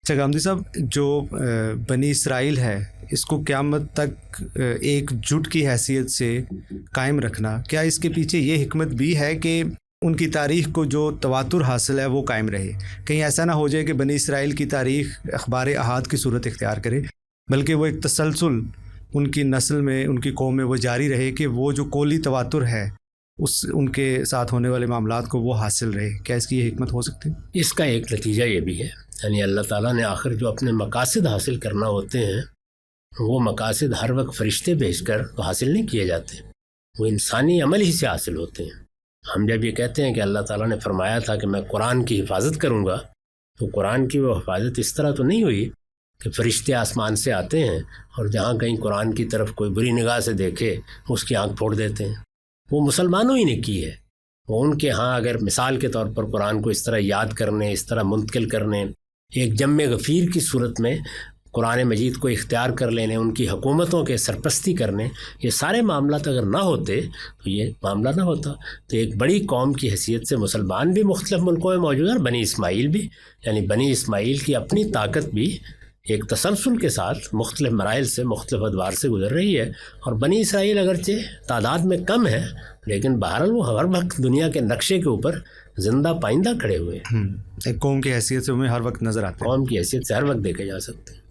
اچھا غامدی صاحب، جو بنی اسرائیل ہے اس کو قیامت تک ایک جٹ کی حیثیت سے قائم رکھنا، کیا اس کے پیچھے یہ حکمت بھی ہے کہ ان کی تاریخ کو جو تواتر حاصل ہے وہ قائم رہے؟ کہیں ایسا نہ ہو جائے کہ بنی اسرائیل کی تاریخ اخبار احاد کی صورت اختیار کرے، بلکہ وہ ایک تسلسل ان کی نسل میں، ان کی قوم میں وہ جاری رہے کہ وہ جو قولی تواتر ہے ان کے ساتھ ہونے والے معاملات کو وہ حاصل رہے۔ کیا اس کی یہ حکمت ہو سکتی ہے؟ اس کا ایک نتیجہ یہ بھی ہے، یعنی اللہ تعالیٰ نے آخر جو اپنے مقاصد حاصل کرنا ہوتے ہیں وہ مقاصد ہر وقت فرشتے بھیج کر تو حاصل نہیں کیے جاتے، وہ انسانی عمل ہی سے حاصل ہوتے ہیں۔ ہم جب یہ کہتے ہیں کہ اللہ تعالیٰ نے فرمایا تھا کہ میں قرآن کی حفاظت کروں گا، تو قرآن کی وہ حفاظت اس طرح تو نہیں ہوئی کہ فرشتے آسمان سے آتے ہیں اور جہاں کہیں قرآن کی طرف کوئی بری نگاہ سے دیکھے اس کی آنکھ پھوڑ دیتے ہیں۔ وہ مسلمانوں ہی نے کی ہے۔ وہ ان کے ہاں اگر مثال کے طور پر قرآن کو اس طرح یاد کرنے، اس طرح منتقل کرنے، ایک جم غفیر کی صورت میں قرآن مجید کو اختیار کر لینے، ان کی حکومتوں کے سرپرستی کرنے، یہ سارے معاملات اگر نہ ہوتے تو یہ معاملہ نہ ہوتا۔ تو ایک بڑی قوم کی حیثیت سے مسلمان بھی مختلف ملکوں میں موجود ہیں، اور بنی اسماعیل بھی، یعنی بنی اسماعیل کی اپنی طاقت بھی ایک تسلسل کے ساتھ مختلف مراحل سے، مختلف ادوار سے گزر رہی ہے۔ اور بنی اسرائیل اگرچہ تعداد میں کم ہے، لیکن بہرحال وہ ہر وقت دنیا کے نقشے کے اوپر زندہ پائندہ کھڑے ہوئے ہیں۔ ایک قوم کی حیثیت سے ہمیں ہر وقت نظر آتے ہیں، قوم کی حیثیت سے ہر وقت دیکھے جا سکتے ہیں۔